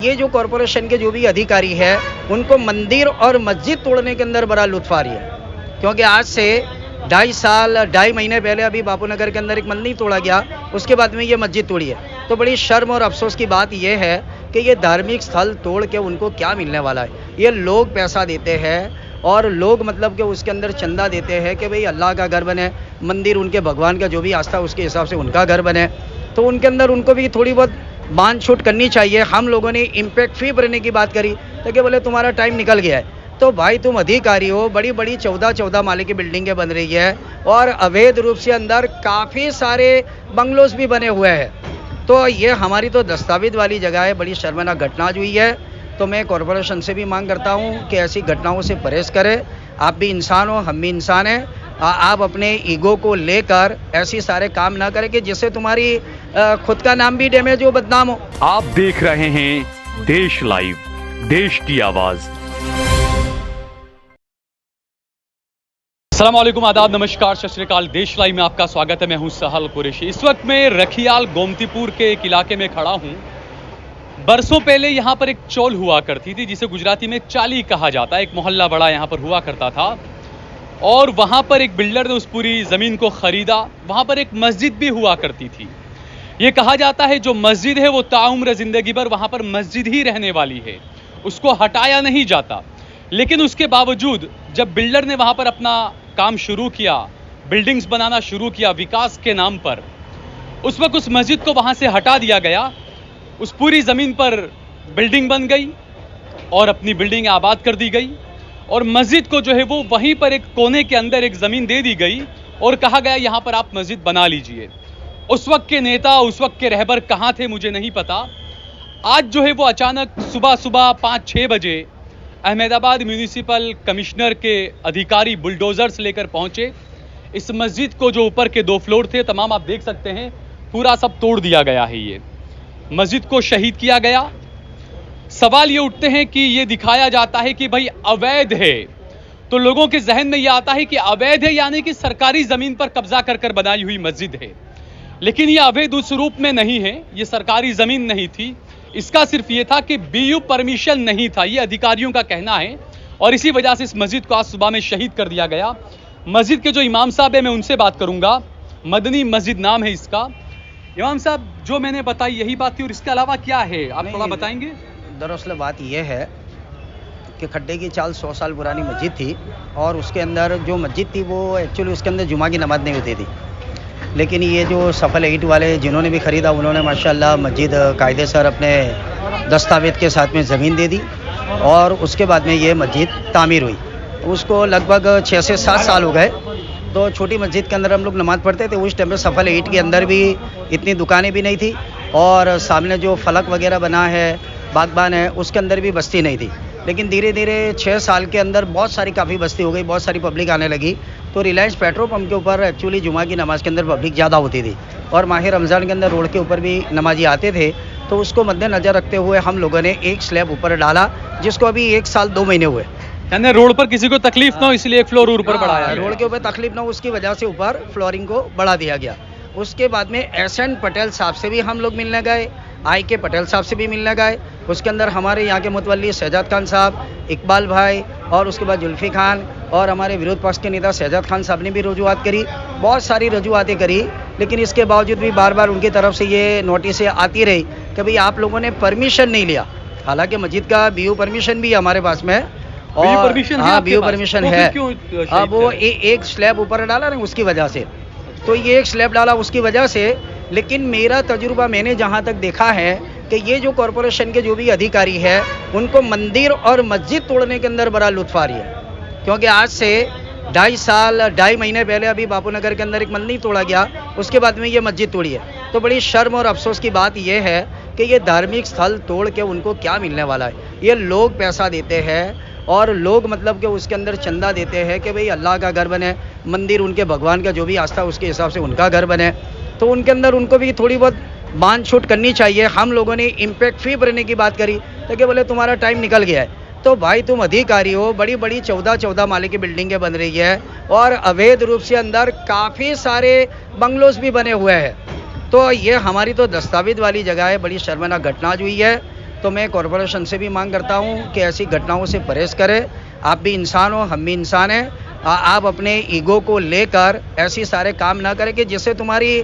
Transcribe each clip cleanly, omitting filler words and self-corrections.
ये जो कॉरपोरेशन के जो भी अधिकारी है उनको मंदिर और मस्जिद तोड़ने के अंदर बड़ा लुत्फ आ रही है, क्योंकि आज से 2.5 महीने पहले अभी बापू नगर के अंदर एक मंदिर तोड़ा गया, उसके बाद में ये मस्जिद तोड़ी है। तो बड़ी शर्म और अफसोस की बात यह है कि ये धार्मिक स्थल तोड़ के उनको क्या मिलने वाला है। ये लोग पैसा देते हैं और लोग मतलब कि उसके अंदर चंदा देते हैं कि भाई अल्लाह का घर बने, मंदिर उनके भगवान का जो भी आस्था उसके हिसाब से उनका घर बने, तो उनके अंदर उनको भी थोड़ी बहुत बांध छूट करनी चाहिए। हम लोगों ने इम्पैक्ट फी भरने की बात करी तो क्या बोले तुम्हारा टाइम निकल गया है। तो भाई तुम अधिकारी हो, बड़ी बड़ी 14 माले की बिल्डिंगें बन रही है और अवैध रूप से अंदर काफ़ी सारे बंगलोज भी बने हुए हैं। तो ये हमारी तो दस्तावेज वाली जगह है, बड़ी शर्मनाक घटना आज हुई है। तो मैं कॉरपोरेशन से भी मांग करता हूँ कि ऐसी घटनाओं से परहेज करें। आप भी इंसान हो, हम भी इंसान हैं। आप अपने ईगो को लेकर ऐसी सारे काम ना करें कि जिससे तुम्हारी खुद का नाम भी डैमेज हो, बदनाम हो। आप देख रहे हैं देश लाइव, देश की आवाज। अस्सलाम वालेकुम, आदाब, नमस्कार, सत श्री अकाल। देश लाइव में आपका स्वागत है। मैं हूं सहल कुरैशी। इस वक्त मैं रखियाल गोमतीपुर के एक इलाके में खड़ा हूं। बरसों पहले यहाँ पर एक चौल हुआ करती थी जिसे गुजराती में चाली कहा जाता है। एक मोहल्ला बड़ा यहाँ पर हुआ करता था और वहाँ पर एक बिल्डर ने उस पूरी ज़मीन को ख़रीदा। वहाँ पर एक मस्जिद भी हुआ करती थी। ये कहा जाता है जो मस्जिद है वो ताउम्र ज़िंदगी भर वहाँ पर मस्जिद ही रहने वाली है, उसको हटाया नहीं जाता। लेकिन उसके बावजूद जब बिल्डर ने वहाँ पर अपना काम शुरू किया, बिल्डिंग्स बनाना शुरू किया विकास के नाम पर, उस वक्त उस मस्जिद को वहाँ से हटा दिया गया। उस पूरी ज़मीन पर बिल्डिंग बन गई और अपनी बिल्डिंग आबाद कर दी गई और मस्जिद को जो है वो वहीं पर एक कोने के अंदर एक ज़मीन दे दी गई और कहा गया यहाँ पर आप मस्जिद बना लीजिए। उस वक्त के नेता, उस वक्त के रहबर कहाँ थे मुझे नहीं पता। आज जो है वो अचानक सुबह 5-6 बजे अहमदाबाद म्यूनिसिपल कमिश्नर के अधिकारी बुलडोज़र्स लेकर पहुँचे। इस मस्जिद को जो ऊपर के 2 फ्लोर थे तमाम आप देख सकते हैं, पूरा सब तोड़ दिया गया है। ये मस्जिद को शहीद किया गया। सवाल ये उठते हैं कि ये दिखाया जाता है कि भाई अवैध है, तो लोगों के जहन में ये आता है कि अवैध है यानी कि सरकारी ज़मीन पर कब्जा कर बनाई हुई मस्जिद है। लेकिन ये अवैध उस रूप में नहीं है, ये सरकारी ज़मीन नहीं थी। इसका सिर्फ ये था कि बीयू परमिशन नहीं था, ये अधिकारियों का कहना है और इसी वजह से इस मस्जिद को आज सुबह में शहीद कर दिया गया। मस्जिद के जो इमाम साहब है मैं उनसे बात करूंगा। मदनी मस्जिद नाम है इसका। इमाम साहब, जो मैंने बताई यही बात थी और इसके अलावा क्या है आप थोड़ा बताएंगे? दरअसल बात यह है कि खड्डे की चाल 100 साल पुरानी मस्जिद थी और उसके अंदर जो मस्जिद थी वो एक्चुअली उसके अंदर जुमा की नमाज नहीं होती थी। लेकिन ये जो सफल 8 वाले जिन्होंने भी ख़रीदा उन्होंने माशाल्लाह मस्जिद कायदेसर अपने दस्तावेज के साथ में ज़मीन दे दी और उसके बाद में ये मस्जिद तामीर हुई। उसको लगभग 6 से 7 साल हो गए। तो छोटी मस्जिद के अंदर हम लोग नमाज़ पढ़ते थे। उस टाइम पे सफल 8 के अंदर भी इतनी दुकानें भी नहीं थी और सामने जो फलक वगैरह बना है, बागबान है, उसके अंदर भी बस्ती नहीं थी। लेकिन धीरे धीरे 6 साल के अंदर बहुत सारी काफ़ी बस्ती हो गई, बहुत सारी पब्लिक आने लगी। तो रिलायंस पेट्रोल पंप के ऊपर एक्चुअली जुमा की नमाज़ के अंदर पब्लिक ज़्यादा होती थी और माह रमज़ान के अंदर रोड के ऊपर भी नमाजी आते थे। तो उसको मद्देनज़र रखते हुए हम लोगों ने एक स्लैब ऊपर डाला जिसको अभी 1 साल 2 महीने हुए। यानी रोड पर किसी को तकलीफ ना हो इसलिए एक फ्लोर ऊपर बढ़ाया। रोड के ऊपर तकलीफ ना हो उसकी वजह से ऊपर फ्लोरिंग को बढ़ा दिया गया। उसके बाद में एस.एन. पटेल साहब से भी हम लोग मिलने गए, I.K. पटेल साहब से भी मिलने गए। उसके अंदर हमारे यहाँ के मुतवल्ली शहजाद खान साहब, इकबाल भाई और उसके बाद जुल्फी खान और हमारे विरोध पक्ष के नेता शहजाद खान साहब ने भी रजूआत करी, बहुत सारी रजूआतें करी। लेकिन इसके बावजूद भी बार बार उनकी तरफ से ये नोटिसें आती रही कि भाई आप लोगों ने परमिशन नहीं लिया। हालांकि मस्जिद का BU परमिशन भी हमारे पास में और हाँ BU परमिशन है। अब वो एक स्लैब ऊपर डाला ना उसकी वजह से, तो ये एक स्लैब डाला उसकी वजह से। लेकिन मेरा तजुर्बा मैंने जहाँ तक देखा है कि ये जो कॉरपोरेशन के जो भी अधिकारी है उनको मंदिर और मस्जिद तोड़ने के अंदर बड़ा लुत्फ आ रही है, क्योंकि आज से 2.5 महीने पहले अभी बापू नगर के अंदर एक मंदिर तोड़ा गया, उसके बाद में ये मस्जिद तोड़ी है। तो बड़ी शर्म और अफसोस की बात यह है कि ये धार्मिक स्थल तोड़ के उनको क्या मिलने वाला है। ये लोग पैसा देते हैं और लोग मतलब कि उसके अंदर चंदा देते हैं कि भाई अल्लाह का घर बने, मंदिर उनके भगवान का जो भी आस्था उसके हिसाब से उनका घर बने, तो उनके अंदर उनको भी थोड़ी बहुत बांध छूट करनी चाहिए। हम लोगों ने इम्पैक्ट फी भरने की बात करी तो क्या बोले तुम्हारा टाइम निकल गया है। तो भाई तुम अधिकारी हो, बड़ी बड़ी 14 माले की बिल्डिंगें बन रही है और अवैध रूप से अंदर काफ़ी सारे बंगलोज भी बने हुए हैं। तो ये हमारी तो दस्तावेज वाली जगह है, बड़ी शर्मनाक घटना आज हुई है। तो मैं कॉरपोरेशन से भी मांग करता हूँ कि ऐसी घटनाओं से परहेज करें। आप भी इंसान हो, हम भी इंसान हैं। आप अपने ईगो को लेकर ऐसे सारे काम ना करें कि जिससे तुम्हारी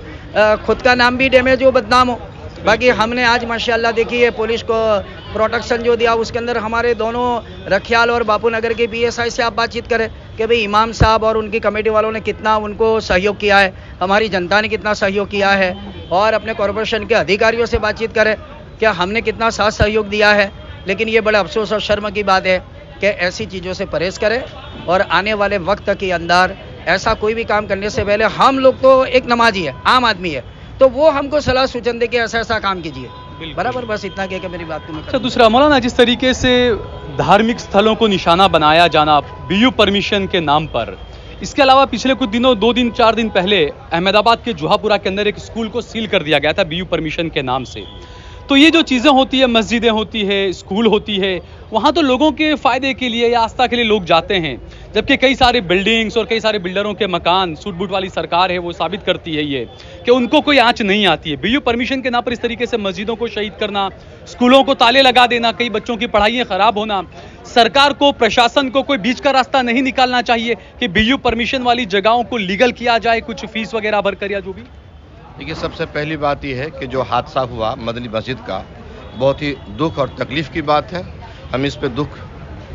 खुद का नाम भी डैमेज हो, बदनाम हो। बाकी हमने आज माशाल्लाह देखिए पुलिस को प्रोटेक्शन जो दिया, उसके अंदर हमारे दोनों रखियाल और बापू नगर के पीएसआई से आप बातचीत करें कि भाई इमाम साहब और उनकी कमेटी वालों ने कितना उनको सहयोग किया है, हमारी जनता ने कितना सहयोग किया है, और अपने कॉरपोरेशन के अधिकारियों से बातचीत करें क्या हमने कितना साथ सहयोग दिया है। लेकिन ये बड़ा अफसोस और शर्म की बात है कि ऐसी चीज़ों से परहेज करें और आने वाले वक्त के अंदर ऐसा कोई भी काम करने से पहले, हम लोग तो एक नमाजी है, आम आदमी है, तो वो हमको सलाह सूचन दे के ऐसा ऐसा काम कीजिए, बराबर। बस इतना कह के मेरी बात को मैं अच्छा, दूसरा मौलाना, जिस तरीके से धार्मिक स्थलों को निशाना बनाया जाना बीयू परमिशन के नाम पर, इसके अलावा पिछले कुछ दिनों 2 दिन 4 दिन पहले अहमदाबाद के जुहापुरा के अंदर एक स्कूल को सील कर दिया गया था बीयू परमिशन के नाम से। तो ये जो चीज़ें होती है, मस्जिदें होती है, स्कूल होती है, वहाँ तो लोगों के फ़ायदे के लिए या आस्था के लिए लोग जाते हैं, जबकि कई सारे बिल्डिंग्स और कई सारे बिल्डरों के मकान, सूट बूट वाली सरकार है, वो साबित करती है ये कि उनको कोई आँच नहीं आती है। बीयू परमिशन के नाम पर इस तरीके से मस्जिदों को शहीद करना, स्कूलों को ताले लगा देना, कई बच्चों की पढ़ाइयाँ ख़राब होना, सरकार को, प्रशासन को कोई बीच का रास्ता नहीं निकालना चाहिए कि बीयू परमिशन वाली जगहों को लीगल किया जाए, कुछ फीस वगैरह भर कर या जो भी। देखिए, सबसे पहली बात यह है कि जो हादसा हुआ मदनी मस्जिद का, बहुत ही दुख और तकलीफ़ की बात है। हम इस पे दुख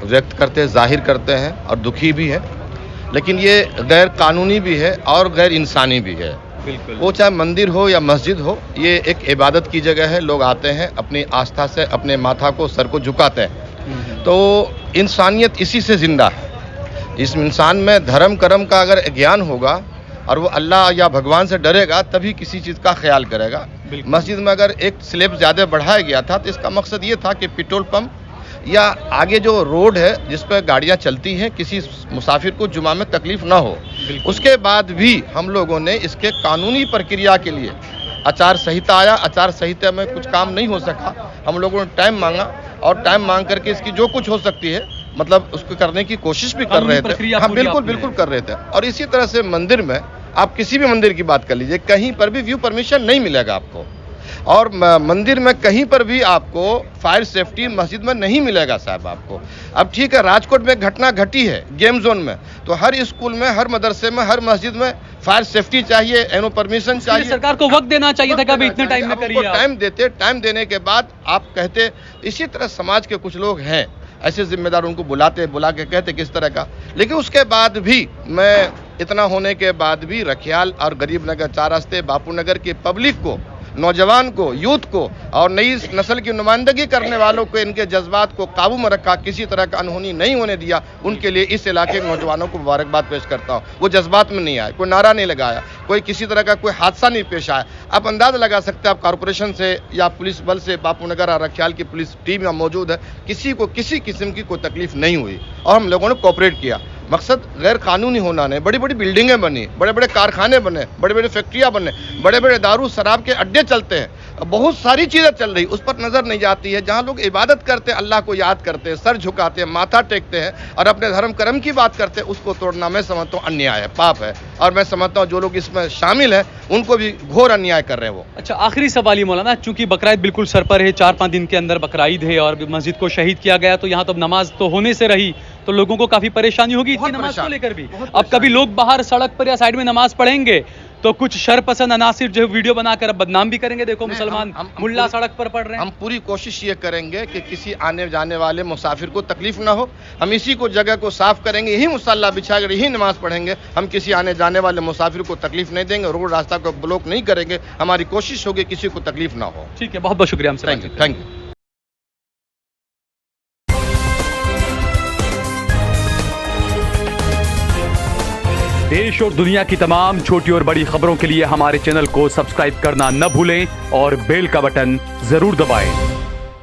व्यक्त करते हैं, जाहिर करते हैं और दुखी भी है, लेकिन ये गैर कानूनी भी है और गैर इंसानी भी है। बिल्कुल। वो चाहे मंदिर हो या मस्जिद हो, ये एक इबादत की जगह है। लोग आते हैं, अपनी आस्था से अपने माथा को, सर को झुकाते हैं। तो इंसानियत इसी से जिंदा है। इस इंसान में धर्म कर्म का अगर ज्ञान होगा और वो अल्लाह या भगवान से डरेगा, तभी किसी चीज़ का ख्याल करेगा। मस्जिद में अगर एक स्लैब ज़्यादा बढ़ाया गया था तो इसका मकसद ये था कि पेट्रोल पंप या आगे जो रोड है जिस पर गाड़ियाँ चलती हैं, किसी मुसाफिर को जुमा में तकलीफ ना हो। उसके बाद भी हम लोगों ने इसके कानूनी प्रक्रिया के लिए आचार संहिता आया, आचार संहिता में कुछ काम नहीं हो सका, हम लोगों ने टाइम मांगा और टाइम मांग करके इसकी जो कुछ हो सकती है मतलब उसको करने की कोशिश भी कर रहे थे। हाँ, बिल्कुल कर रहे थे। और इसी तरह से मंदिर में, आप किसी भी मंदिर की बात कर लीजिए, कहीं पर भी व्यू परमिशन नहीं मिलेगा आपको, और मंदिर में कहीं पर भी आपको फायर सेफ्टी मस्जिद में नहीं मिलेगा साहब आपको। अब ठीक है, राजकोट में घटना घटी है गेम जोन में, तो हर स्कूल में, हर मदरसे में, हर मस्जिद में फायर सेफ्टी चाहिए, एनो परमिशन चाहिए। सरकार को वक्त देना चाहिए था कि इतने टाइम में करिए। टाइम देते, टाइम देने के बाद आप कहते। इसी तरह समाज के कुछ लोग हैं ऐसे जिम्मेदार, उनको बुला के कहते किस तरह का। लेकिन उसके बाद भी, मैं इतना होने के बाद भी रखियाल और गरीब नगर, 4 रास्ते, बापू नगर की पब्लिक को, नौजवान को, यूथ को और नई नस्ल की नुमाइंदगी करने वालों को, इनके जज्बात को काबू में रखा, किसी तरह का अनहोनी नहीं होने दिया। उनके लिए इस इलाके के नौजवानों को मुबारकबाद पेश करता हूँ। वो जज्बात में नहीं आए, कोई नारा नहीं लगाया, कोई किसी तरह का कोई हादसा नहीं पेश आया। आप अंदाज़ा लगा सकते हैं, आप कॉरपोरेशन से या पुलिस बल से, बापू नगर और रखियाल की पुलिस टीम यहाँ मौजूद है, किसी को किसी किस्म की कोई तकलीफ नहीं हुई और हम लोगों ने कोऑपरेट किया। मकसद गैर कानूनी होना नहीं। बड़ी बड़ी बिल्डिंगें बनी, बड़े बड़े कारखाने बने, बड़े बड़े फैक्ट्रियां बने, बड़े बड़े दारू शराब के अड्डे चलते हैं, बहुत सारी चीज़ें चल रही, उस पर नज़र नहीं जाती है। जहाँ लोग इबादत करते हैं, अल्लाह को याद करते हैं, सर झुकाते हैं, माथा टेकते हैं और अपने धर्म कर्म की बात करते हैं, उसको तोड़ना मैं समझता हूँ अन्याय है, पाप है। और मैं समझता हूँ जो लोग इसमें शामिल हैं उनको भी घोर अन्याय कर रहे हैं वो। अच्छा, आखिरी सवाल ये मौलाना, चूंकि बकराईद बिल्कुल सर पर है, 4-5 दिन के अंदर बकराईद है और मस्जिद को शहीद किया गया, तो यहाँ तो नमाज तो होने से रही, तो लोगों को काफी परेशानी होगी इतनी नमाज को लेकर भी। अब कभी लोग बाहर सड़क पर या साइड में नमाज पढ़ेंगे तो कुछ शरपसंद अनासिर जो वीडियो बनाकर बदनाम भी करेंगे, देखो मुसलमान मुल्ला सड़क पर पढ़ रहे हैं। हम पूरी कोशिश ये करेंगे कि किसी आने जाने वाले मुसाफिर को तकलीफ ना हो। हम इसी को जगह को साफ करेंगे, यही मुसल्ला बिछाकर यही नमाज पढ़ेंगे। हम किसी आने जाने वाले मुसाफिर को तकलीफ नहीं देंगे, रोड रास्ता को ब्लॉक नहीं करेंगे। हमारी कोशिश होगी किसी को तकलीफ ना हो। ठीक है, बहुत बहुत शुक्रिया हमसे। Thank you. देश और दुनिया की तमाम छोटी और बड़ी खबरों के लिए हमारे चैनल को सब्सक्राइब करना न भूलें और बेल का बटन जरूर दबाएं।